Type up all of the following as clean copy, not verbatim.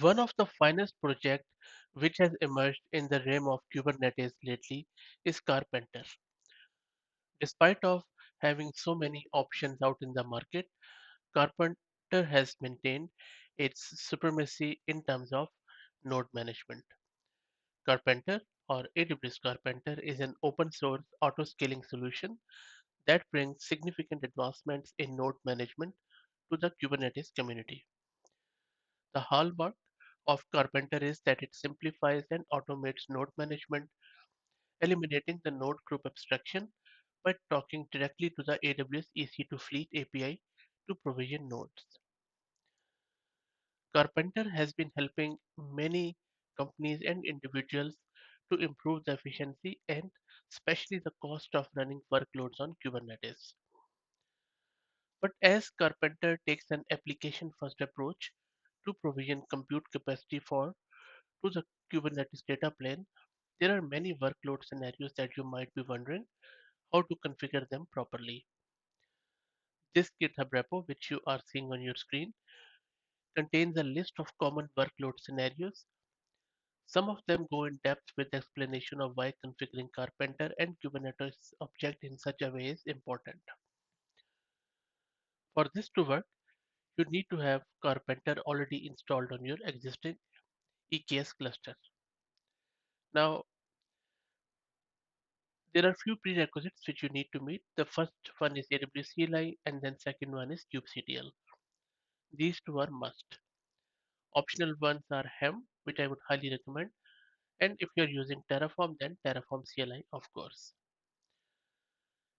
One of the finest projects which has emerged in the realm of Kubernetes lately is Karpenter. Despite of having so many options out in the market, Karpenter has maintained its supremacy in terms of node management. Karpenter or AWS Karpenter is an open source auto scaling solution that brings significant advancements in node management to the Kubernetes community. The hallmark of Karpenter is that it simplifies and automates node management, eliminating the node group abstraction by talking directly to the AWS EC2 Fleet API to provision nodes. Karpenter has been helping many companies and individuals to improve the efficiency and especially the cost of running workloads on Kubernetes. But as Karpenter takes an application first approach to provision compute capacity for to the Kubernetes data plane, there are many workload scenarios that you might be wondering how to configure them properly. This GitHub repo, which you are seeing on your screen, contains a list of common workload scenarios. Some of them go in depth with explanation of why configuring Karpenter and Kubernetes object in such a way is important. For this to work, you need to have Karpenter already installed on your existing EKS cluster. Now, there are few prerequisites which you need to meet. The first one is AWS CLI, and then second one is kubectl. These two are must. Optional ones are Hem, which I would highly recommend, and if you're using Terraform, then Terraform CLI, of course.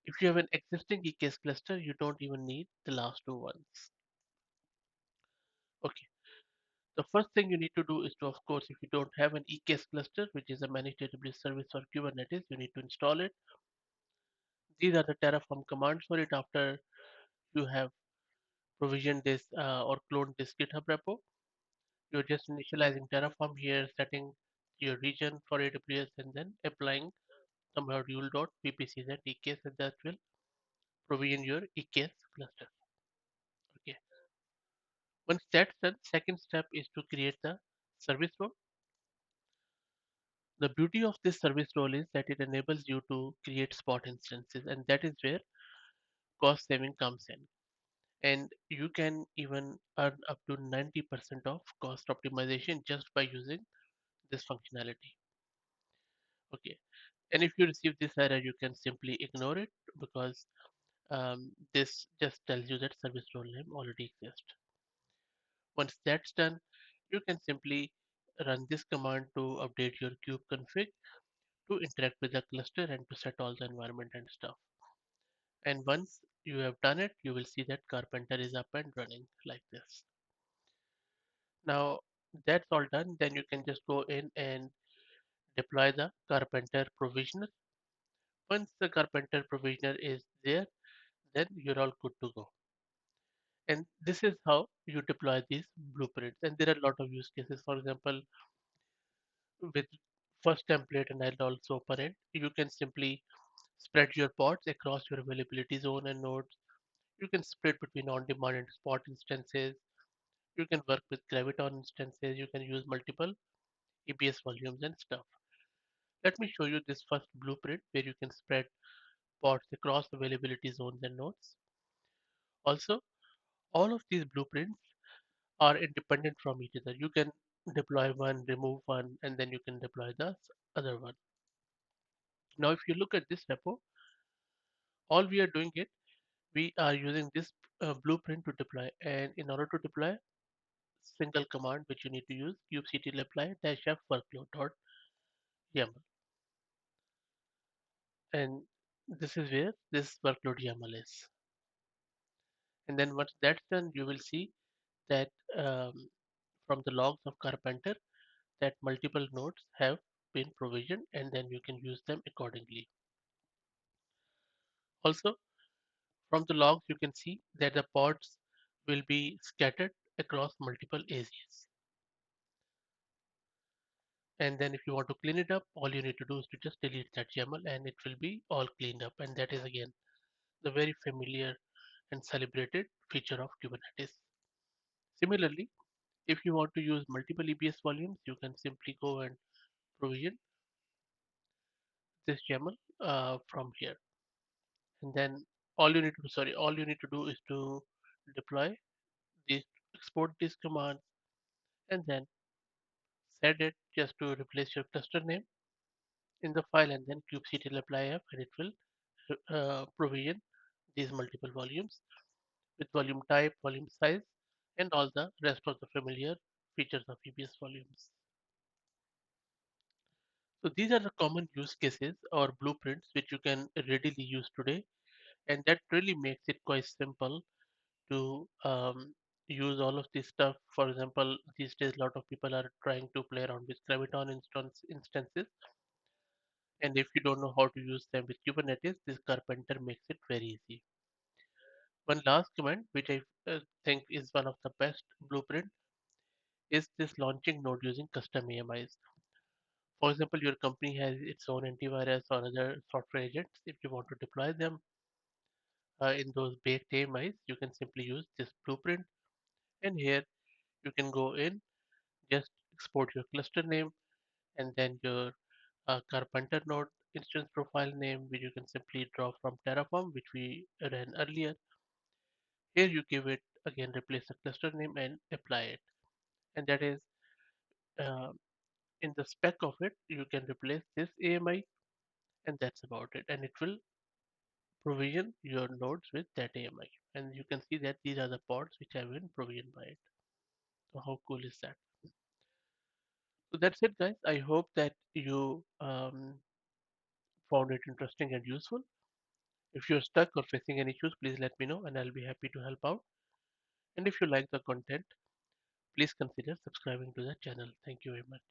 If you have an existing EKS cluster, you don't even need the last two ones. Okay, the first thing you need to do is to, of course, if you don't have an EKS cluster, which is a managed database service for Kubernetes, you need to install it. These are the Terraform commands for it after you have provisioned this or cloned this GitHub repo. You're just initializing Terraform here, setting your region for AWS, and then applying some module.ppc and EKS, and that will provision your EKS cluster. Okay. Once that's done, second step is to create the service role. The beauty of this service role is that it enables you to create spot instances, and that is where cost saving comes in. And you can even earn up to 90% of cost optimization just by using this functionality. Okay. And if you receive this error, you can simply ignore it because this just tells you that service role name already exists. Once that's done, you can simply run this command to update your kube config to interact with the cluster and to set all the environment and stuff. And once you have done it, you will see that Carpenter is up and running like this. Now that's all done, then you can just go in and deploy the Carpenter provisioner. Once the Carpenter provisioner is there, then you're all good to go. And this is how you deploy these blueprints. And there are a lot of use cases. For example, with first template, and I'll also open it, you can simply spread your pods across your availability zone and nodes. You can split between on-demand and spot instances. You can work with graviton instances. You can use multiple EBS volumes and stuff. Let me show you this first blueprint where you can spread pods across availability zones and nodes. Also, all of these blueprints are independent from each other. You can deploy one, remove one, and then you can deploy the other one. Now, if you look at this repo, all we are doing it, we are using this blueprint to deploy. And in order to deploy, single command which you need to use, kubectl apply dash f workload.yaml. And this is where this workload YAML is. And then once that's done, you will see that from the logs of Carpenter that multiple nodes have been provisioned and then you can use them accordingly. Also, from the logs, you can see that the pods will be scattered across multiple AZs. And then if you want to clean it up, all you need to do is to just delete that YAML and it will be all cleaned up. And that is again the very familiar and celebrated feature of Kubernetes. Similarly, If you want to use multiple EBS volumes, you can simply go and provision this YAML from here. And then all you need to do is to deploy these, export these commands, and then set it just to replace your cluster name in the file, and then kubectl apply f, and it will provision these multiple volumes with volume type, volume size, and all the rest of the familiar features of EBS volumes. So these are the common use cases or blueprints which you can readily use today, and that really makes it quite simple to use all of this stuff. For example, these days a lot of people are trying to play around with graviton instances, and if you don't know how to use them with Kubernetes, this Karpenter makes it very easy. One last command, which I think is one of the best blueprint, is this launching node using custom AMIs. For example, your company has its own antivirus or other software agents. If you want to deploy them in those baked AMIs, you can simply use this blueprint. And here you can go in, just export your cluster name, and then your Carpenter node instance profile name, which you can simply draw from Terraform, which we ran earlier. Here you give it again, replace the cluster name and apply it. And that is uh, in the spec of it, you can replace this AMI, and that's about it. And it will provision your nodes with that AMI. And you can see that these are the pods which have been provisioned by it. So how cool is that? So that's it, guys. I hope that you found it interesting and useful. If you're stuck or facing any issues, please let me know and I'll be happy to help out. And if you like the content, please consider subscribing to the channel. Thank you very much.